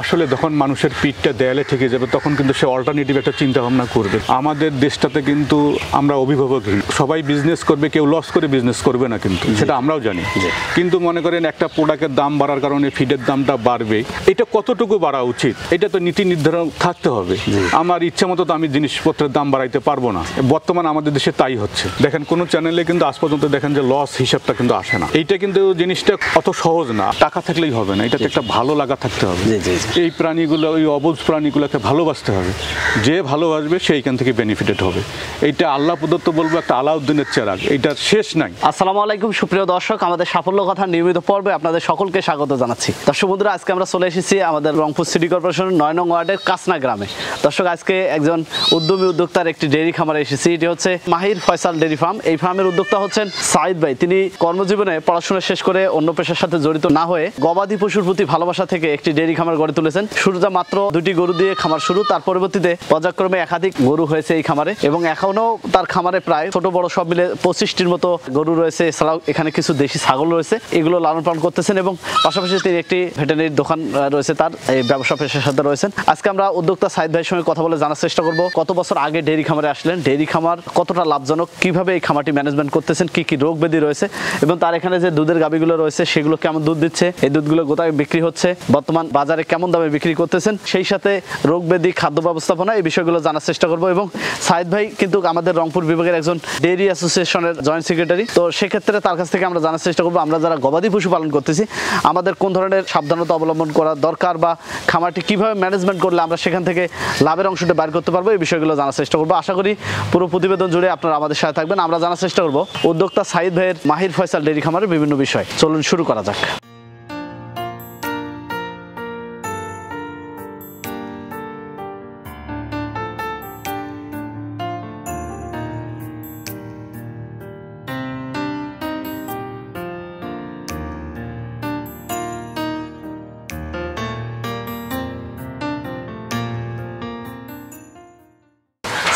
আসলে যখন মানুষের পিঠটা দেয়ালে ঠেকে যাবে তখন কিন্তু সে অল্টারনেটিভ একটা চিন্তা ভাবনা করবে। আমাদের দেশটাতে কিন্তু আমরা অভিভাবকহীন, সবাই বিজনেস করবে, কেউ লস করে বিজনেস করবে না, কিন্তু সেটা আমরাও জানি। কিন্তু মনে করেন একটা প্রোডাক্টের দাম বাড়ার কারণে ফিডের দামটা বাড়বে, এটা কতটুকু বাড়া উচিত এটা তো নীতি নির্ধারণ থাকতে হবে। আমার ইচ্ছা মতো তো আমি জিনিসপত্রের দাম বাড়াইতে পারবো না। বর্তমানে আমাদের দেশে তাই হচ্ছে। দেখেন কোনো চ্যানেলে কিন্তু আজ পর্যন্ত দেখেন যে লস হিসাবটা কিন্তু আসে না। এইটা কিন্তু জিনিসটা অত সহজ না, টাকা থাকলেই হবে না, এটাতে একটা ভালো লাগা থাকতে হবে। এই প্রাণীগুলো, ওই অবুঝ প্রাণীগুলোকে ভালোবাসতে হবে, যে ভালোবাসবে সেইখান থেকে বেনিফিটেড হবে। এইটা আল্লাহ প্রদত্ত বলবো একটা আলাউদ্দিনের চেরাগ, এইটার শেষ নাই। আসসালামু আলাইকুম সুপ্রিয় দর্শক, আমাদের সাফল্য কথা নিয়মিত পর্বে আপনাদের সকলকে স্বাগত জানাচ্ছি। দর্শক বন্ধুরা, আজকে আমরা চলে এসেছি আমাদের রংপুর সিটি কর্পোরেশনের 9 নং ওয়ার্ডের কাসনা গ্রামে। দর্শক, আজকে একজন উদ্যমী উদ্যোক্তার একটি ডেইরি খামারে এসেছি। এটি হচ্ছে মাহির ফয়সাল ডেইরি ফার্ম। এই ফার্মের উদ্যোক্তা হচ্ছেন সাইদ ভাই। তিনি কর্মজীবনে পড়াশোনা শেষ করে অন্য পেশার সাথে জড়িত না হয়ে গবাদি পশুর প্রতি ভালোবাসা থেকে একটি ডেইরি খামার গড়ে তুলেছেন। শুরুটা মাত্র 2টি গরু দিয়ে খামার শুরু, তার পরবর্তীতে পর্যায়ক্রমে একাধিক গরু হয়েছে এই খামারে, এবং এখনো তার খামারে প্রায় ছোট বড় সব মিলে 25টির মতো গরু রয়েছে। এছাড়াও এখানে কিছু দেশি ছাগল রয়েছে, এগুলো লালন পালন করতেছেন, এবং পাশাপাশি তিনি একটি ভেটেরিনারি দোকান রয়েছে, তার এই ব্যবসা পেশার সাথে রয়েছেন। আজকে আমরা উদ্যোক্তা সাইদ ভাইয়ের সঙ্গে কথা বলে জানার চেষ্টা করব কত বছর আগে ডেইরি খামারে আসলেন, ডেইরি খামার কতটা লাভজনক, কিভাবে এই খামারটি ম্যানেজমেন্ট করতেছেন, কি কি রোগ ব্যাধি রয়েছে, এবং তার এখানে যে দুধের গাভীগুলো রয়েছে সেগুলো কেমন দুধ দিচ্ছে, এই দুধগুলো কোথায় বিক্রি হচ্ছে, বর্তমান বাজারে কেমন দামে বিক্রি করতেছেন, সেই সাথে রোগ ব্যাধি, খাদ্য ব্যবস্থাপনা, এই বিষয়গুলো জানার চেষ্টা করব। এবং সাইদ ভাই কিন্তু আমাদের রংপুর বিভাগের একজন ডেইরি অ্যাসোসিয়েশনের জয়েন্ট সেক্রেটারি। তো সেক্ষেত্রে তার কাছ থেকে আমরা জানার চেষ্টা করবো আমরা যারা গবাদি পশু পালন করতেছি আমাদের কোন ধরনের সাবধানতা অবলম্বন করা দরকার, বা খামারটি কিভাবে ম্যানেজমেন্ট করলে আমরা সেখান থেকে লাভের অংশটা বাইর করতে পারবো, এই বিষয়গুলো জানার চেষ্টা করবো। আশা করি পুরো প্রতিবেদন জুড়ে আপনারা আমাদের সাথে থাকবেন। আমরা জানার চেষ্টা করবো উদ্যোক্তা সাইদ ভাইয়ের মাহির ফয়সাল ডেইরি খামারের বিভিন্ন বিষয়। চলুন শুরু করা যাক।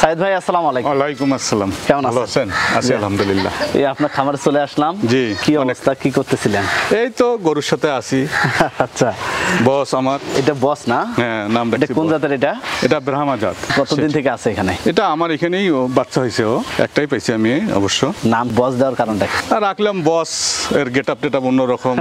সাইদ ভাই, আসসালামু আলাইকুম। ওয়ালাইকুম আসসালাম। কেমন আছেন? আছি আলহামদুলিল্লাহ। এই আপনার খামারে চলে আসলাম। জি, কি অবস্থা, কি করতেছিলেন? এই তো গরুর সাথে আছি। আচ্ছা, বস আমার। এটা বস না? হ্যাঁ, নাম এটা কোন জাতের? এটা ব্রাহ্মা জাত। কতদিন থেকে আছে এখানে? এটা আমার এখানেই বাচ্চা হয়েছে, ও একটাই পাইছি আমি অবশ্য। নাম বস দেওয়ার কারণটা কি? রাখলাম বস, এর গেটআপ টেটআপ অন্যরকম,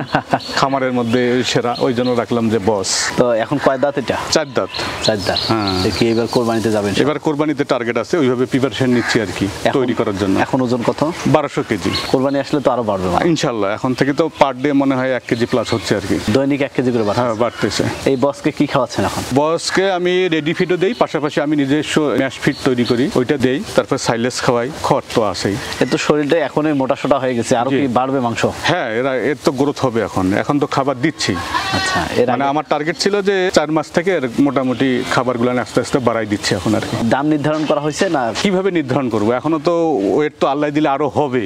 খামারের মধ্যে সেরা, ওই জন্য রাখলাম যে বস। তো এখন কয় দাঁত এটা? 4 দাঁত। 4 দাঁত। হ্যাঁ। কি এবার কোরবানিতে যাবেন? এবার কোরবানিতে টার্গেট আছে, ওইভাবে প্রিপারেশন নিচ্ছি আর কি তৈরি করার জন্য। এখন ওজন কত? 1200 কেজি। কোরবানি আসলে তো আরো বাড়বে ইনশাআল্লাহ। এখন থেকে তো পার ডে মনে হয় 1 কেজি প্লাস হচ্ছে আর কি। দৈনিক 1 কেজি করে হ্যাঁ, বাড়তেছে। এই বসকে কি খাওয়াচ্ছেন এখন? বসকে আমি রেডি ফিডও দেই, পাশাপাশি আমি নিজস্ব ম্যাশ ফিড তৈরি করি, ওইটা দেই, তারপর সাইলেস খাওয়াই, খড় তো আছেই। এর তো শরীরটা এখনই মোটা সোটা হয়ে গেছে, আরো কি বাড়বে মাংস? হ্যাঁ, এর তো গ্রোথ হবে এখন তো খাবার দিচ্ছি। আচ্ছা, মানে আমার টার্গেট ছিল যে 4 মাস থেকে এর মোটামুটি খাবারগুলো আস্তে আস্তে বাড়াই দিচ্ছি এখন আর কি। দাম নির্ধারণ করা হয়েছে না? কিভাবে নির্ধারণ করবো, এখনো তো ওয়েট তো আল্লাহ দিলে আরো হবে,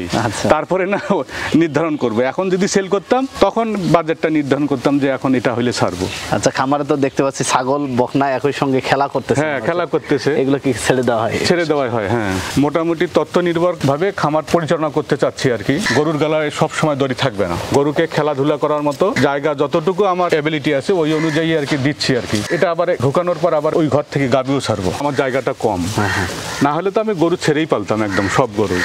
তারপরে না নির্ধারণ করবো। এখন যদি সেল করতাম তখন বাজেটটা নির্ধারণ করতাম যে এখন এটা হইলে ছাড়বো। আচ্ছা, খামারে তো দেখতে পাচ্ছি ছাগল বকনা একই সঙ্গে খেলা করতেছে। হ্যাঁ, খেলা করতেছে। এগুলো কি ছেড়ে দেওয়া হয়? ছেড়ে দেওয়া হয়, হ্যাঁ। মোটামুটি তথ্য নির্ভর ভাবে খামার পরিচালনা করতে চাচ্ছি আর কি। গরুর গলায় সব সময় দড়ি থাকবে না, গরুকে খেলাধুলা করার মতো জায়গা যতটুকু আমার এবিলিটি আছে ওই অনুযায়ী আর কি দিচ্ছি আর কি। এটা আবার ঢুকানোর পর আবার ওই ঘর থেকে গাবিও ছাড়বো, আমার জায়গাটা কম। না হলে তো আমি গরু ছেড়েই পালতাম একদম সব গরু।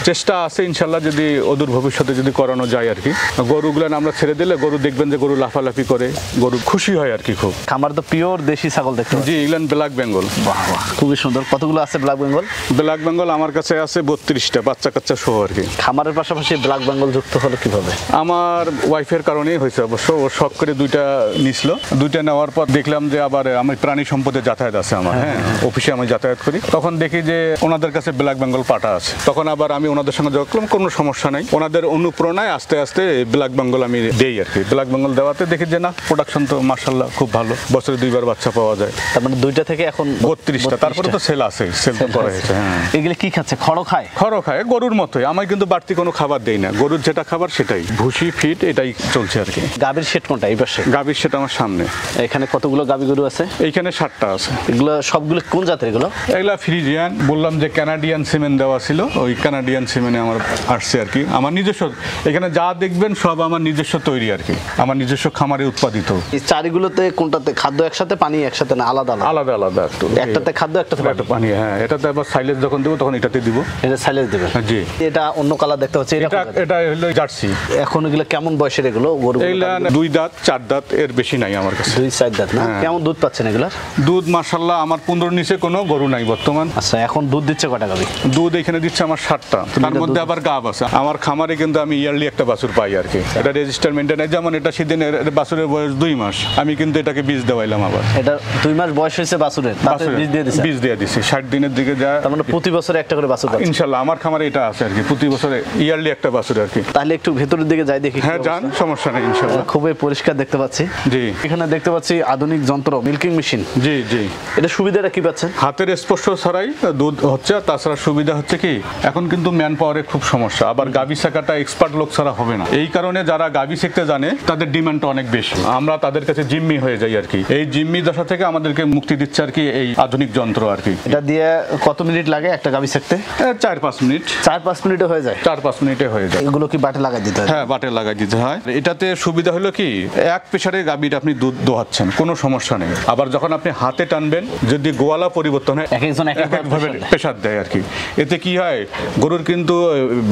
চেষ্টা আছে ইনশাল্লাহ যদি অদূর ভবিষ্যতে যদি করানো যায় আর কি। গরুগুলো আমরা ছেড়ে দিলে গরু দেখবেন যে গরু লাফালাফি করে, গরু খুশি হয় আর কি খুব। খামার তো পিওর দেশি ছাগল দেখতে। জি, ইংল্যান্ড ব্ল্যাক বেঙ্গল। বাহ বাহ, খুবই সুন্দর। কতগুলো আছে ব্ল্যাক বেঙ্গল? ব্ল্যাক বেঙ্গল আমার কাছে আছে 32টা, বাচ্চা কাচ্চা সহ আর কি। খামারের পাশাপাশি ব্ল্যাক বেঙ্গল যুক্ত হলো কিভাবে? আমার ওয়াইফের কারণেই হয়েছে অবশ্য। ও শখ করে 2টা নিছিল, 2টা নেওয়ার পর দেখলাম যে আবার আমি প্রাণী সম্পদে যাতায়াত আছে আমার, হ্যাঁ, অফিসে আমি যাতায়াত করি, তখন দেখি যে ওনাদের কাছে ব্ল্যাক বেঙ্গল পাটা আছে। তখন আবার আমি ওনাদের সঙ্গে যোগ করলাম, কোনো সমস্যা নাই। ওনাদের অনুপ্রেরণায় আস্তে আস্তে ব্ল্যাক বেঙ্গল আমি দেই আর কি। ব্ল্যাক বেঙ্গল দেওয়াতে দেখি যে না, প্রোডাকশন তো মাশাআল্লাহ খুব ভালো, বছরে 2বার বাচ্চা পাওয়া যায়। তার মানে 2টা থেকে এখন 32টা। তারপরে তো সেল আছে, সেল তো করা হয়েছে। হ্যাঁ, এগুলো কি খাচ্ছে? খড় খায়? খড় খায় গরুর মতোই। আমি কিন্তু বাড়তি কোনো খাবার দেই না, গরুর যেটা খাবার সেটাই, ভুসি ফিড এটাই চলছে আর কি। গাভীর সেট কোনটা? এই পাশে গাভীর সেট আমার সামনে। এখানে কতগুলো গাভী গরু আছে? এইখানে 7টা আছে। এগুলো সবগুলো কোন জাতের? এগুলা ফ্রিজিয়ান। বললাম যে কানাডিয়ান সিমেন্ট দেওয়া ছিল, ওই কানাডিয়ান সিমেন্টে আমার আসছে আর কি। আমার নিজস্ব, এখানে যা দেখবেন সব আমার নিজস্ব তৈরি আর কি, আমার নিজস্ব খামারে উৎপাদিত। এই চারিগুলোতে কোনটাতে খাদ্য একসাথে, পানি একসাথে না আলাদা আলাদা? আলাদা আলাদা একটু, একটাতে খাদ্য একটাতে একটা পানি। হ্যাঁ, এটাতে আবার সাইলেজ যখন দেবো তখন এটাতে দিব। এটা সাইলেজ দেবে? জি। এটা অন্য কালার দেখতে পাচ্ছি, এটা হলো জার্সি। এখন এগুলো কেমন বয়সের এগুলো গরু? এগুলা 2 দাঁত 4 দাঁত, এর বেশি নাই আমার কাছে। 2-4 দাঁত না? কেমন দুধ পাচ্ছেন এগুলার? দুধ মাশাআল্লাহ আমার 15 নিচে কোনো গরু নাই বর্তমান। আচ্ছা, এখন দুধ দিচ্ছে কয়টা গাবি? দুধ এখানে দিচ্ছে আমার 7টা, তার মধ্যে আবার গাব আছে। আমার খামারে কিন্তু আমি ইয়ারলি একটা বাছুর পাই আর কি। এটা রেজিস্টার মেইনটেইন, যেমন এটা সেদিন বাছুরের বয়স 2 মাস, আমি কিন্তু এটাকে বীজ দেওয়াইলাম আবার। এটা 2 মাস বয়স হয়েছে বাছুরের, তাতে বীজ দিয়ে দিছে? বীজ দিয়ে দিছি 60 দিনের দিকে যা। তার মানে প্রতি বছরে একটা করে বাছুর পাচ্ছেন? ইনশাআল্লাহ আমার খামারে এটা আছে আর কি, প্রতি বছরে ইয়ারলি একটা বাছুর আর কি। তাহলে একটু ভেতরের দিকে যাই দেখি। হ্যাঁ যান, সমস্যা নেই ইনশাআল্লাহ। খুবই পরিষ্কার দেখতে পাচ্ছি। জি। এখানে দেখতে পাচ্ছি আধুনিক যন্ত্র, মিল্কিং মেশিন। জি জি। এটা সুবিধাটা কি পাচ্ছেন? হাতের স্পর্শ ছাড়াই দুধ হচ্ছে। তাছাড়া সুবিধা হচ্ছে কি, এখন কিন্তু ম্যান পাওয়ারের খুব সমস্যা, আবার গাভী শেখাটা এক্সপার্ট লোক ছাড়া হবে না। এই কারণে যারা গাভী শিখতে জানে তাদের ডিমান্ডটা অনেক বেশি, আমরা তাদের কাছে জিম্মি হয়ে যাই আর কি। এই জিম্মি দশা থেকে আমাদেরকে মুক্তি দিচ্ছে আর কি এই আধুনিক যন্ত্র আর কি। এটা দিয়ে কত মিনিট লাগে একটা গাভী শিখতে? 4-5 মিনিট। 4-5 মিনিটে হয়ে যায়? 4-5 মিনিটে হয়ে যায়। এগুলো কি বাটে লাগাই দিতে হয়? হ্যাঁ, বাটে লাগাই দিতে হয়। এটাতে সুবিধা হলো কি, এক প্রেসারে গাভীর আপনি দুধ দোহাচ্ছেন, কোনো সমস্যা নেই। আবার যখন আপনি হাতে টানবেন, যদি গোয়ালা পরিবর্তন হয়, একজন এক একভাবে প্রেসার দেয় আর কি। এতে কি হয়, গরুর কিন্তু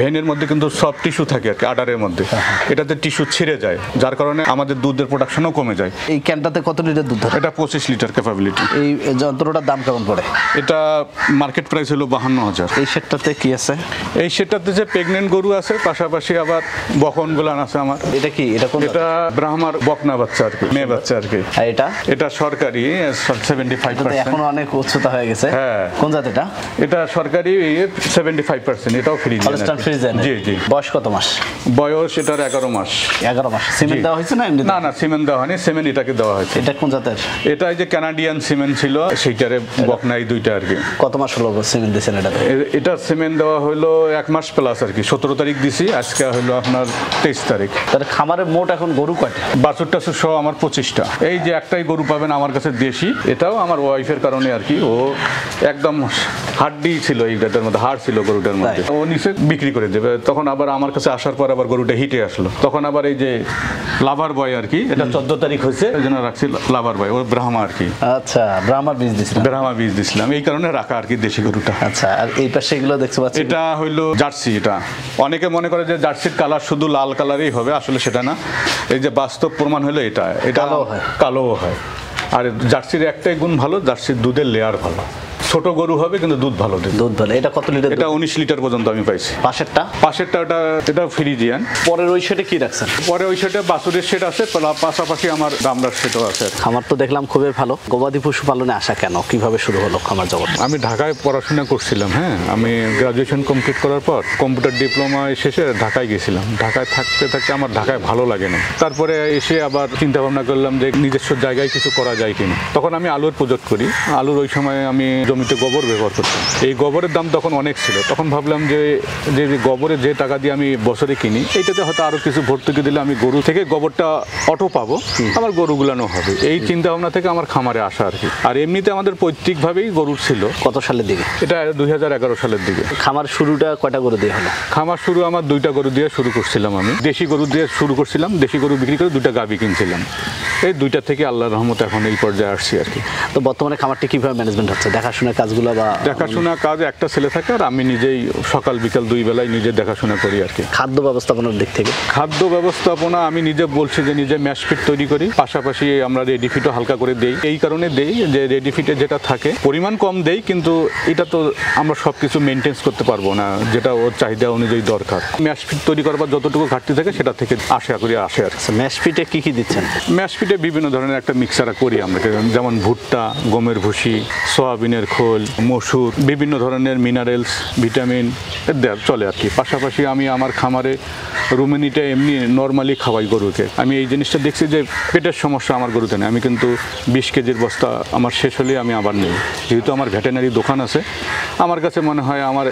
ভেনের মধ্যে কিন্তু সব টিস্যু থাকে আর কি, আডারের মধ্যে। এটাতে টিস্যু ছিঁড়ে যায়, যার কারণে আমাদের দুধের প্রোডাকশনও কমে যায়। এই ক্যানটাতে কত লিটার দুধ ধরে? এটা 25 লিটার ক্যাপাবিলিটি। এই যন্ত্রটার দাম কেমন পড়ে? এটা মার্কেট প্রাইস হলো 52,000। এই সেটটাতে কি আছে? এই সেটটাতে যে প্রেগনেন্ট গরু আছে, পাশাপাশি আবার বকন গুলান আছে আমার। এটা কি? এটা কোন? এটা ব্রাহ্মার বকনা বাচ্চা আর কি, মেয়ে বাচ্চা আর কি। আর এটা? এটা সরকারি 75%। এখন অনেক উচ্চতা হয়ে গেছে। হ্যাঁ। কোন জাত এটা? এটা সরকারি 75%, এটাও ফ্রি। Holstein Friesian? জি জি। বয়স কত মাস? বয়স এটার 11 মাস। 11 মাস। সিমেন্ট দেওয়া হয়েছে না এমনি? না না, সিমেন্ট দেওয়া হয়নি, সিমেন্ট এটাকে দেওয়া হয়েছে। এটা কোন জাতের? এটা যে কানাডিয়ান সিমেন্ট ছিল, সেইটারে বকনাই দুইটা আর কি। কত মাস হলো সিমেন্ট দিয়েছেন এটাতে? এটা সিমেন্ট দেওয়া হলো 1 মাস প্লাস আর কি। 17 তারিখ দিছি, আজকে হলো আপনার 23 তারিখ। তাহলে খামারে মোট এখন গরু কয়টা? বাছুর টাছুর সহ আমার 25টা। এই যে একটাই গরু পাবেন আমার কাছে দেশি, এটাও আমার ওয়াইফের কারণে আর কি। ও একদম হাড্ডি ছিল, এইটার মধ্যে হাড় ছিল গরুটার মধ্যে, ও নিচে বিক্রি করে দেবে। তখন আবার আমার কাছে আসার পর আবার গরুটা হিটে আসলো, তখন আবার এই যে লাভার বয় আর কি, এটা 14 তারিখ হয়েছে, ওই জন্য রাখছি লাভার বয়, ও ব্রাহ্মা আর কি। আচ্ছা, ব্রাহ্মার বীজ দিছিলাম? ব্রাহ্মা বীজ দিছিলাম, এই কারণে রাখা আর কি দেশি গরুটা। আচ্ছা, আর এই পাশে এগুলো দেখতে পাচ্ছি, এটা হইলো জার্সি। এটা অনেকে মনে করে যে জার্সির কালার শুধু লাল কালারই হবে, আসলে সেটা না। এই যে বাস্তব প্রমাণ হলো এটা কালোও হয়। আর জার্সির একটাই গুণ ভালো, জার্সির দুধের লেয়ার ভালো। ছোট গরু হবে কিন্তু দুধ ভালো দেবে। দুধ ভালো। এটা কত লিটার? এটা 19 লিটার পর্যন্ত আমি পাইছি। পাশেরটা এটা ফ্রিজিয়ান। পরের ওই সেটে কি রাখছেন? পরে ওই সেটে বাছুরের সেট আছে, পাশাপাশি আমার দামড়ার সেটও আছে। খামার তো দেখলাম খুবই ভালো। গবাদি পশু পালনে আসা কেন, কিভাবে শুরু হলো খামার জগৎ? আমি ঢাকায় পড়াশোনা করছিলাম। হ্যাঁ, আমি গ্রাজুয়েশন কমপ্লিট করার পর কম্পিউটার ডিপ্লোমা শেষে ঢাকায় গেছিলাম। ঢাকায় থাকতে থাকতে আমার ঢাকায় ভালো লাগে না। তারপরে এসে আবার চিন্তা ভাবনা করলাম যে নিজস্ব জায়গায় কিছু করা যায় কিনা। তখন আমি আলুর প্রজেক্ট করি। আলুর ওই সময় আমি জমিতে গোবর ব্যবহার করতাম। এই গোবরের দাম তখন অনেক ছিল। তখন ভাবলাম যে গোবরের যে টাকা দিয়ে আমি বছরে কিনি, এইটাতে হয়তো আরো কিছু ভর্তুকি দিলে আমি গরু থেকে গোবরটা অটো পাবো, আমার গরুগুলানো হবে। এই চিন্তা ভাবনা থেকে আমার খামারে আসা আর কি। আর এমনিতে আমাদের পৈতৃকভাবেই গরুর ছিল। কত সালের দিকে? এটা 2011 সালের দিকে। খামার শুরুটা কয়টা গরু দিয়ে হলো? খামার শুরু আমার 2টা গরু দিয়ে শুরু করছিলাম। আমি দেশি গরু দিয়ে শুরু করছিলাম, দেশি গরু বিক্রি করে 2টা গাভী কিনছিলাম। এই 2টা থেকে আল্লাহর রহমতে এখন এই পর্যায়ে আসছি আর কি। তো বর্তমানে খামারটি কিভাবে ম্যানেজমেন্ট হচ্ছে? দেখাশোনার কাজগুলো বা? দেখাশোনা কাজ একটা ছেলে থাকে, আর আমি নিজেই সকাল বিকাল 2 বেলায় নিজে দেখাশোনা করি আর কি। খাদ্য ব্যবস্থাপনার দিক থেকে? খাদ্য ব্যবস্থাপনা আমি নিজে বলছি যে নিজে ম্যাশ ফিট তৈরি করি, পাশাপাশি আমরা রেডি ফিটও হালকা করে দেই। এই কারণে দেই যে রেডি ফিটে যেটা থাকে পরিমাণ কম দেই, কিন্তু এটা তো আমরা সব কিছু মেনটেন্স করতে পারবো না, যেটা ওর চাহিদা অনুযায়ী দরকার। ম্যাশ ফিট তৈরি করবার যতটুকু ঘাটতি থাকে সেটা থেকে আশা করি আসে আর কি। ম্যাশ ফিটে কি কি দিচ্ছেন? ম্যাশ ফিটে বিভিন্ন ধরনের একটা মিক্সার করি আমরা, যেমন ভুট্টা, গমের ভুসি, সয়াবিনের খোল, মসুর, বিভিন্ন ধরনের মিনারেলস, ভিটামিন চলে আর কি। পাশাপাশি আমি আমার খামারে রুমেনিটা এমনি নর্মালি খাওয়াই গরুকে। আমি এই জিনিসটা দেখছি যে পেটের সমস্যা আমার গরুতে নেই। আমি কিন্তু 20 কেজির বস্তা আমার শেষ হলে আমি আবার নেই, যেহেতু আমার ভেটেনারি দোকান আছে। আমার কাছে মনে হয় আমার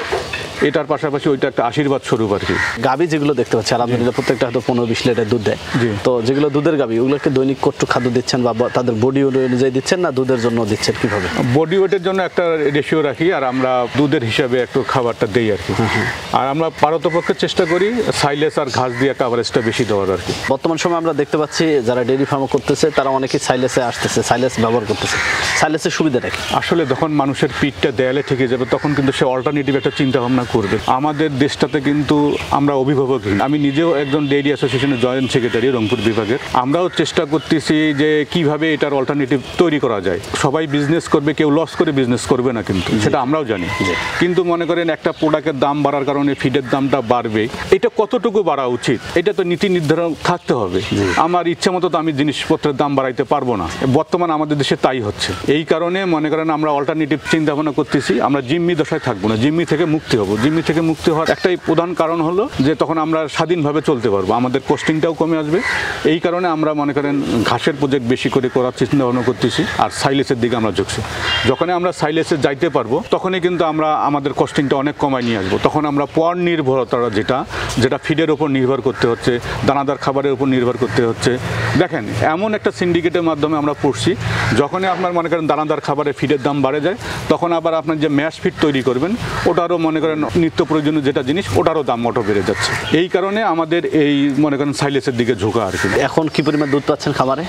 এটার পাশাপাশি ওইটা একটা আশীর্বাদ স্বরূপ আর কি। গাভী যেগুলো দেখতে পাচ্ছি আলহামদুলিল্লাহ প্রত্যেকটা হয়তো 15-20 লিটার দুধ দেয়। তো যেগুলো দুধের গাভী ওগুলোকে দৈনিক কতটুকু খাদ্য দিচ্ছেন বা তাদের বডি অনুযায়ী দিচ্ছেন না দুধের জন্য দিচ্ছেন কিভাবে? বডি ওয়েটের জন্য একটা রেশিও রাখি আর আমরা দুধের হিসাবে একটু খাবারটা দেই আর কি। আর আমরা পারতপক্ষে চেষ্টা করি সাইলেজ আর ঘাস দিয়ে কাভারেজটা বেশি দেওয়ার আর কি। বর্তমান সময় আমরা দেখতে পাচ্ছি যারা ডেইরি ফার্ম করতেছে তারা অনেকেই সাইলেসে আসতেছে, সাইলেস ব্যবহার করতেছে। সাইলেসের সুবিধাটা কি? আসলে যখন মানুষের পিঠটা দেয়ালে ঠেকে যাবে তখন কিন্তু সে অল্টারনেটিভ একটা চিন্তা ভাবনা করবে। আমাদের দেশটাতে কিন্তু আমরা অভিভাবকহীন। আমি নিজেও একজন ডেইরি অ্যাসোসিয়েশনের জয়েন্ট সেক্রেটারি রংপুর বিভাগের। আমরাও চেষ্টা করতেছি যে কিভাবে এটার অল্টারনেটিভ তৈরি করা যায়। সবাই বিজনেস করবে, কেউ লস করে বিজনেস করবে না কিন্তু, সেটা আমরাও জানি। কিন্তু মনে করেন একটা প্রোডাক্টের দাম বাড়ার কারণে ফিডের দামটা বাড়বে, এটা কতটুকু বাড়া উচিত এটা তো নীতি নির্ধারণ থাকতে হবে। আমার ইচ্ছে মতো তো আমি জিনিসপত্রের দাম বাড়াইতে পারবো না। বর্তমান আমাদের দেশে তাই হচ্ছে। এই কারণে মনে করেন আমরা অল্টারনেটিভ চিন্তা ভাবনা করতেছি। আমরা জিম্মি দশায় থাকবো না, জিম্মি থেকে মুক্তি হব। জিম্মি থেকে মুক্তি হওয়ার একটাই প্রধান কারণ হলো যে তখন আমরা স্বাধীনভাবে চলতে পারবো, আমাদের কস্টিংটাও কমে আসবে। এই কারণে আমরা মনে করেন ঘাসের প্রজেক্ট বেশি করে করার চিন্তা ভাবনা করতেছি আর সাইলেসের দিকে আমরা ঝুঁকছি। যখন আমরা সাইলেসে যাইতে পারবো তখনই কিন্তু আমরা আমাদের কস্টিংটা অনেক কমায় নিয়ে আসবো। তখন আমরা পর নির্ভরতা যেটা ফিডের উপর নির্ভর করতে হচ্ছে, দানাদার খাবারের উপর নির্ভর করতে হচ্ছে। দেখেন এমন একটা সিন্ডিকেটের মাধ্যমে আমরা পড়ছি, যখনই আপনার মনে করেন দানাদার খাবারের ফিডের দাম বাড়ে যায় তখন আবার আপনার যে ম্যাশ ফিড তৈরি করবেন ওটারও মনে করেন নিত্য প্রয়োজনীয় যেটা জিনিস ওটারও দাম অটো বেড়ে যাচ্ছে। এই কারণে আমাদের এই মনে করেন সাইলেসের দিকে ঝোঁকা আর কি। এখন কি পরিমাণ দুধ পাচ্ছেন খামারে?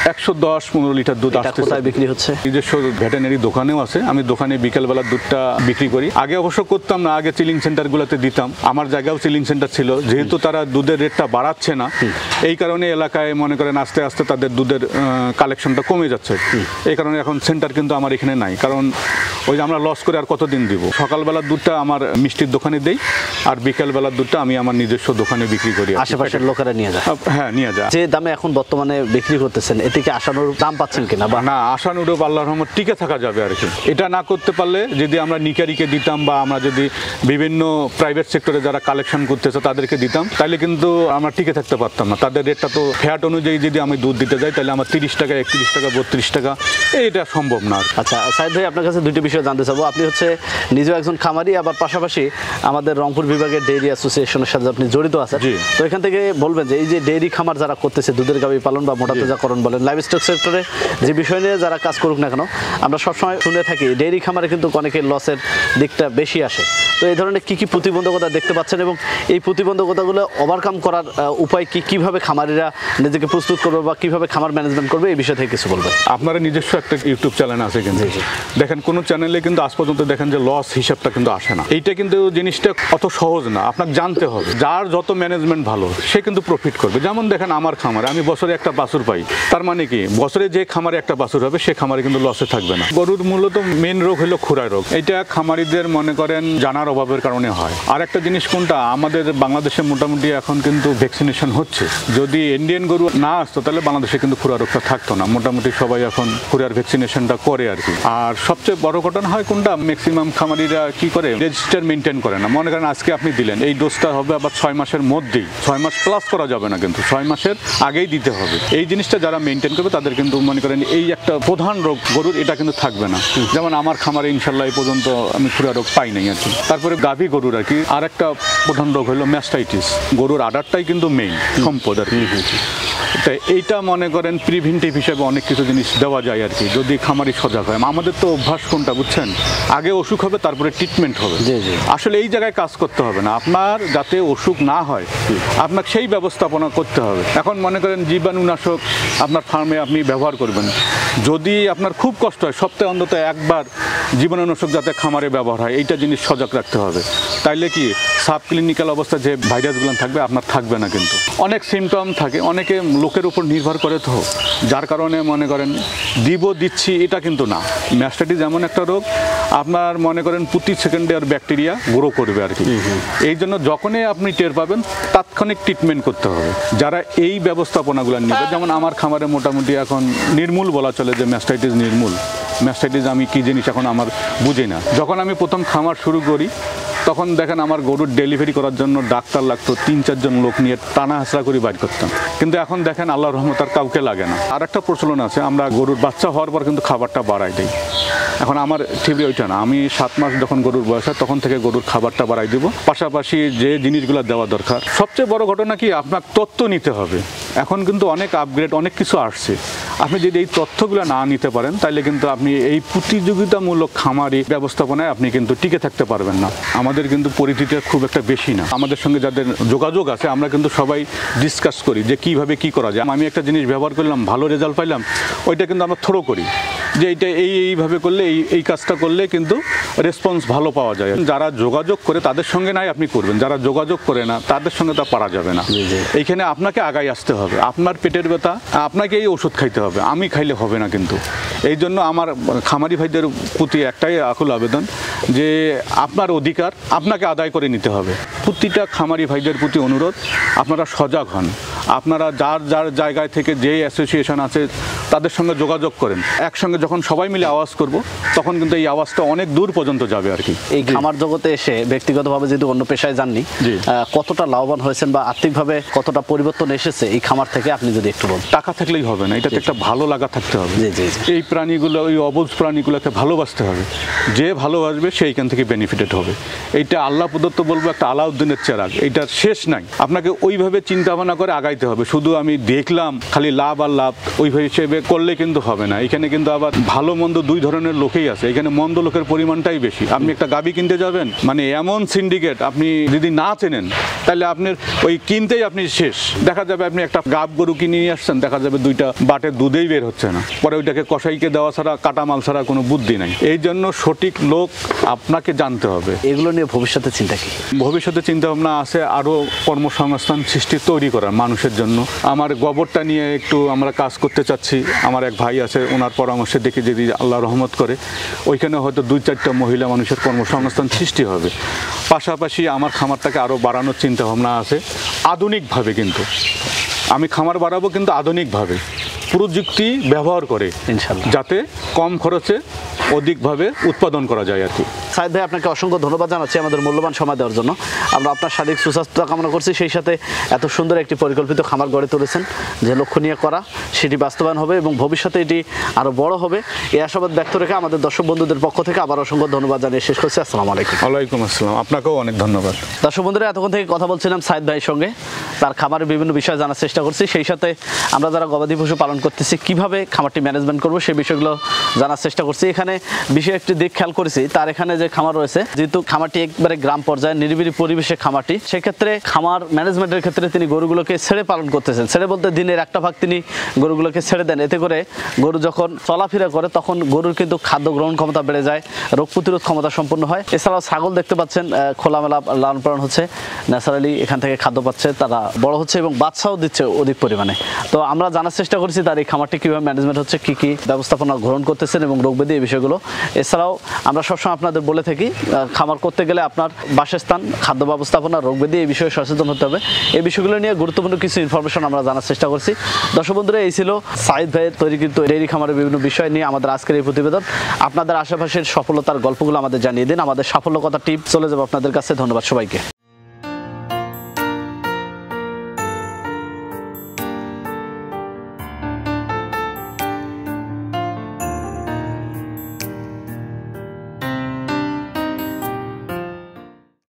110-15 লিটার দুধ আসছে। কোথায় বিক্রি হচ্ছে? নিজস্ব ভেটেনারি দোকানেও আছে। আমি দোকানে বিকেলবেলার দুধটা বিক্রি করি। আগে অবশ্য করতাম না, আগে চিলিং সেন্টারগুলোতে দিতাম। আমার জায়গাও চিলিং সেন্টার ছিল, যেহেতু তারা দুধের রেটটা বাড়াচ্ছে না এই কারণে এলাকায় মনে করেন আস্তে আস্তে তাদের দুধের কালেকশনটা কমে যাচ্ছে। এই কারণে এখন সেন্টার কিন্তু আমার এখানে নাই, কারণ ওই যে আমরা লস করে আর কতদিন দিব। সকালবেলার দুধটা আমার মিষ্টির দোকানে দেই আর বিকেলবেলার দুধটা আমি আমার নিজস্ব দোকানে বিক্রি করি। আশেপাশের লোকেরা নিয়ে যায়? হ্যাঁ নিয়ে যায়। যে দামে এখন বর্তমানে বিক্রি করতেছেন এতে কি আশানুরূপ দাম পাচ্ছেন কিনা? বা না, আশানুরূপ আল্লাহর রহমত টিকে থাকা যাবে আর কি। এটা না করতে পারলে যদি আমরা নিকারিকে দিতাম বা আমরা যদি বিভিন্ন প্রাইভেট সেক্টরে যারা কালেকশন করতেছে তাদেরকে দিতাম তাহলে কিন্তু আমরা টিকে থাকতে পারতাম না। তাদের রেটটা তো ফ্যাট অনুযায়ী যদি আমি দুধ দিতে যাই তাহলে আমার 30 টাকা, 31 টাকা, 32 টাকা এটা সম্ভব না। আচ্ছা সাইদ ভাই, আপনার কাছে দুইটি বিষয় জানতে চাবো। আপনি হচ্ছে নিজেও একজন খামারি, আবার পাশাপাশি আমাদের রংপুর বিভাগের ডেইরি অ্যাসোসিয়েশনের সাথে আপনি জড়িত আছেন। তো এখান থেকে বলবেন যে এই যে ডেইরি খামার যারা করতেছে, দুধের গাভী পালন বা মোটা তাজাকরণ বলেন, লাইভ স্টক সেক্টরে যে বিষয় নিয়ে যারা কাজ করুক না কেন, আমরা সবসময় শুনে থাকি ডেইরি খামারে কিন্তু অনেকের লসের দিকটা বেশি আসে। তো এই ধরনের কি কি প্রতিবন্ধকতা দেখতে পাচ্ছেন এবং এই প্রতিবন্ধকতাগুলো ওভারকাম করার উপায় কি, কিভাবে খামারিরা নিজেকে প্রস্তুত করবে বা কিভাবে খামার ম্যানেজমেন্ট করবে, এই বিষয় থেকে কিছু বলবেন? আপনারা নিজস্ব একটা ইউটিউব চ্যানেল আছে কিন্তু দেখেন, কোনো চ্যানেলে কিন্তু আজ পর্যন্ত দেখেন যে লস হিসাবটা কিন্তু আসে না। এইটা কিন্তু জিনিসটা অত সহজ না, আপনাকে জানতে হবে। যার যত ম্যানেজমেন্ট ভালো সে কিন্তু প্রফিট করবে। যেমন দেখেন আমার খামারে আমি বছরে একটা বাছুর পাই, তার মানে কি বছরে যে খামারে একটা বাছুর হবে সে খামারে কিন্তু লসে থাকবে না। গরুর মূলত মেন রোগ হলো খুরা রোগ। এটা খামারিদের মনে করেন জানার অভাবের কারণে হয়। আর একটা জিনিস কোনটা, আমাদের বাংলাদেশে মোটামুটি এখন কিন্তু ভ্যাকসিনেশন হচ্ছে। যদি ইন্ডিয়ান গরু না আসতো তাহলে বাংলাদেশে কিন্তু খুরা রোগটা থাকতো না। মোটামুটি সবাই এখন খুরার ভ্যাকসিনেশনটা করে আর কি। আর সবচেয়ে বড় ঘটনা হয় কোনটা, ম্যাক্সিমাম খামারিরা কি করে রেজিস্টার মেনটেন করে না। মনে করেন আজকে আপনি দিলেন, এই ডোজটা হবে আবার 6 মাসের মধ্যেই, 6 মাস প্লাস করা যাবে না, কিন্তু 6 মাসের আগেই দিতে হবে। এই জিনিসটা যারা মেনটেন করবে তাদের কিন্তু মনে করেন এই একটা প্রধান রোগ গরুর এটা কিন্তু থাকবে না। যেমন আমার খামারে ইনশাল্লাহ এই পর্যন্ত আমি খুরা রোগ পাই নাই আর কি। তারপরে গাভী গরুর আর কি আর একটা প্রধান রোগ হলো ম্যাস্টাইটিস। গরুর আডারটাই কিন্তু মেইন সম্পদ আর কি। তাই এইটা মনে করেন প্রিভেন্টিভ হিসেবে অনেক কিছু জিনিস দেওয়া যায় আর কি, যদি খামারি সজাগ হয়। আমাদের তো অভ্যাস কোনটা বুঝছেন, আগে অসুখ হবে তারপরে ট্রিটমেন্ট হবে। আসলে এই জায়গায় কাজ করতে হবে না, আপনার যাতে অসুখ না হয় আপনাকে সেই ব্যবস্থাপনা করতে হবে। এখন মনে করেন জীবাণুনাশক আপনার ফার্মে আপনি ব্যবহার করবেন, যদি আপনার খুব কষ্ট হয় সপ্তাহে অন্তত একবার জীবাণুনাশক যাতে খামারে ব্যবহার হয় এইটা জিনিস সজাগ রাখতে হবে। তাইলে কি সাব ক্লিনিক্যাল অবস্থা যে ভাইরাসগুলো থাকবে আপনার থাকবে না। কিন্তু অনেক সিমটম থাকে, অনেকে লোকের উপর নির্ভর করে, তো যার কারণে মনে করেন দিচ্ছি এটা কিন্তু না। ম্যাস্টাইটিস এমন একটা রোগ আপনার মনে করেন প্রতি সেকেন্ডে আর ব্যাকটেরিয়া গ্রো করবে আর কি। এই জন্য যখনই আপনি টের পাবেন তাৎক্ষণিক ট্রিটমেন্ট করতে হবে। যারা এই ব্যবস্থাপনাগুলো নেবে, যেমন আমার খামারে মোটামুটি এখন নির্মূল বলা চলে যে ম্যাস্টাইটিস নির্মূল। ম্যাস্টাইটিস আমি কী জিনিস এখন আমার বুঝি না। যখন আমি প্রথম খামার শুরু করি তখন দেখেন আমার গরুর ডেলিভারি করার জন্য ডাক্তার লাগতো, 3-4 জন লোক নিয়ে টানা হাসরা করে বাইর করতাম। কিন্তু এখন দেখেন আল্লাহর রহমত আর কাউকে লাগে না। আর একটা প্রচলন আছে, আমরা গরুর বাচ্চা হওয়ার পর কিন্তু খাবারটা বাড়াই দিই। এখন আমার ঠিকই ওইটা না, আমি 7 মাস যখন গরুর বয়স হয় তখন থেকে গরুর খাবারটা বাড়াই দেবো, পাশাপাশি যে জিনিসগুলো দেওয়া দরকার। সবচেয়ে বড় ঘটনা কি, আপনার তথ্য নিতে হবে। এখন কিন্তু অনেক আপগ্রেড, অনেক কিছু আসছে। আপনি যদি এই তথ্যগুলো না নিতে পারেন তাহলে কিন্তু আপনি এই প্রতিযোগিতামূলক খামারি ব্যবস্থাপনায় আপনি কিন্তু টিকে থাকতে পারবেন না। আমাদের কিন্তু পরিধিটা খুব একটা বেশি না। আমাদের সঙ্গে যাদের যোগাযোগ আছে আমরা কিন্তু সবাই ডিসকাস করি যে কিভাবে কি করা যায়। আমি একটা জিনিস ব্যবহার করলাম, ভালো রেজাল্ট পাইলাম, ওইটা কিন্তু আমরা থ্রো করি যে এইটা এইভাবে করলে এই কাজটা করলে কিন্তু রেসপন্স ভালো পাওয়া যায়। যারা যোগাযোগ করে তাদের সঙ্গে নাই আপনি করবেন, যারা যোগাযোগ করে না তাদের সঙ্গে তা পারা যাবে না। এইখানে আপনাকে আগাই আসতে হবে। আপনার পেটের ব্যথা, আপনাকে এই ওষুধ খাইতে হবে, আমি খাইলে হবে না। কিন্তু এই জন্য আমার খামারি ভাইদের প্রতি একটাই আকুল আবেদন যে আপনার অধিকার আপনাকে আদায় করে নিতে হবে। প্রতিটা খামারি ভাইদের প্রতি অনুরোধ, আপনারা সজাগ হন। আপনারা যার যার জায়গায় থেকে যে অ্যাসোসিয়েশন আছে তাদের সঙ্গে যোগাযোগ করেন। একসঙ্গে যখন সবাই মিলে আওয়াজ করব তখন কিন্তু এই আওয়াজটা অনেক দূর পর্যন্ত যাবে আর কি। এই খামার জগতে এসে ব্যক্তিগতভাবে যেহেতু অন্য পেশায় যাননি, কতটা লাভবান হয়েছেন বা আর্থিকভাবে কতটা পরিবর্তন এসেছে এই খামার থেকে আপনি যদি একটু বলেন। টাকা থাকলেই হবে না, এটাতে একটা ভালো লাগা থাকতে হবে। এই প্রাণীগুলো, ওই অবুঝ প্রাণীগুলোকে ভালোবাসতে হবে। যে ভালোবাসবে সেইখান থেকে বেনিফিটেড হবে। এইটা আল্লাহ প্রদত্ত বলবো একটা আলাউদ্দিনের চেরাগ, এইটার শেষ নাই। আপনাকে ওইভাবে চিন্তা ভাবনা করে আগাইতে হবে। শুধু আমি দেখলাম খালি লাভ আর লাভ ওইভাবে হিসেবে করলে কিন্তু হবে না। এখানে কিন্তু আবার ভালো মন্দ দুই ধরনের লোকেই আছে। এখানে মন্দ লোকের পরিমাণটাই বেশি। আপনি একটা গাবি কিনতে যাবেন, মানে এমন সিন্ডিকেট, আপনি যদি না চেনেন তাহলে আপনার ওই কিনতেই আপনি শেষ। দেখা যাবে আপনি একটা গাব গরু কিনে নিয়ে আসছেন, দেখা যাবে 2টা বাটের দুধেই বের হচ্ছে না, পরে ওইটাকে কসাইকে দেওয়া ছাড়া, কাটা মাল ছাড়া কোনো বুদ্ধি নাই। এই জন্য সঠিক লোক আপনাকে জানতে হবে। এগুলো নিয়ে ভবিষ্যতে চিন্তা কি? ভবিষ্যতে চিন্তা ভাবনা আছে আরও কর্মসংস্থান সৃষ্টি তৈরি করার মানুষের জন্য। আমার গোবরটা নিয়ে একটু আমরা কাজ করতে চাচ্ছি। আমার এক ভাই আছে, ওনার পরামর্শে দেখি যদি আল্লাহ রহমত করে ওইখানে হয়তো 2-4টা মহিলা মানুষের কর্মসংস্থান সৃষ্টি হবে। পাশাপাশি আমার খামারটাকে আরও বাড়ানোর চিন্তা ভাবনা আছে আধুনিকভাবে। কিন্তু আমি খামার বাড়াবো কিন্তু আধুনিকভাবে, প্রযুক্তি ব্যবহার করে, ইনশাআল্লাহ, যাতে কম খরচে অধিকভাবে উৎপাদন করা যায় আর কি। সাইদ ভাই, আপনাকে অসংখ্য ধন্যবাদ জানাচ্ছি আমাদের মূল্যবান সময় দেওয়ার জন্য। আমরা আপনার শারীরিক সুস্বাস্থ্য কামনা করছি, সেই সাথে এত সুন্দর একটি পরিকল্পিত খামার গড়ে তুলেছেন, যে লক্ষ্য নিয়ে করা সেটি বাস্তবায়ন হবে এবং ভবিষ্যতে এটি আরও বড় হবে এই আশাবাদ ব্যক্ত রেখে আমাদের দর্শক বন্ধুদের পক্ষ থেকে আবার অসংখ্য ধন্যবাদ জানিয়ে শেষ করছি। আসসালামু আলাইকুম। ওয়ালাইকুম আসসালাম, আপনাকেও অনেক ধন্যবাদ। দর্শক বন্ধুরা, এতক্ষণ থেকে কথা বলছিলাম সাইদ ভাইয়ের সঙ্গে, তার খামারের বিভিন্ন বিষয় জানার চেষ্টা করছি, সেই সাথে আমরা যারা গবাদি পশু পালন করতেছি কিভাবে খামারটি ম্যানেজমেন্ট করবো সেই বিষয়গুলো জানার চেষ্টা করছি। এখানে বিশেষ একটি দিক খেয়াল করেছি, তার এখানে যে খামার রয়েছে, যেহেতু খামারটি একবারে গ্রাম পর্যায়ে নিরিবিলি পরিবেশে খামারটি, সেক্ষেত্রে খামার ম্যানেজমেন্টের ক্ষেত্রে তিনি গরুগুলোকে ছেড়ে পালন করতেছেন। ছেড়ে বলতে দিনের একটা ভাগ তিনি গরুগুলোকে ছেড়ে দেন। এতে করে গরু যখন চলাফেরা করে তখন গরুর কিন্তু খাদ্য গ্রহণ ক্ষমতা বেড়ে যায়, রোগ প্রতিরোধ ক্ষমতা সম্পন্ন হয়। এছাড়াও ছাগল দেখতে পাচ্ছেন খোলামেলা লালন পালন হচ্ছে, ন্যাচারালি এখান থেকে খাদ্য পাচ্ছে, তারা বড় হচ্ছে এবং বাচ্চাও দিচ্ছে অধিক পরিমাণে। তো আমরা জানার চেষ্টা করছি তার এই খামারটি কীভাবে ম্যানেজমেন্ট হচ্ছে, কী কী ব্যবস্থাপনা গ্রহণ করতেছেন এবং রোগব্যাধি এই বিষয়গুলো। এছাড়াও আমরা সবসময় আপনাদের বলে থাকি খামার করতে গেলে আপনার বাসস্থান, খাদ্য ব্যবস্থাপনা, রোগব্যাধি এই বিষয়ে সচেতন হতে হবে। এই বিষয়গুলো নিয়ে গুরুত্বপূর্ণ কিছু ইনফরমেশন আমরা জানার চেষ্টা করছি। দর্শক বন্ধুরা, এই ছিল সাইদ ভাইয়ের তৈরিকৃত ডেইরি খামারের বিভিন্ন বিষয় নিয়ে আমাদের আজকের এই প্রতিবেদন। আপনাদের আশেপাশের সফলতার গল্পগুলো আমাদের জানিয়ে দিন। আমাদের সাফল্য কথা টিপ চলে যাবে আপনাদের কাছে। ধন্যবাদ সবাইকে।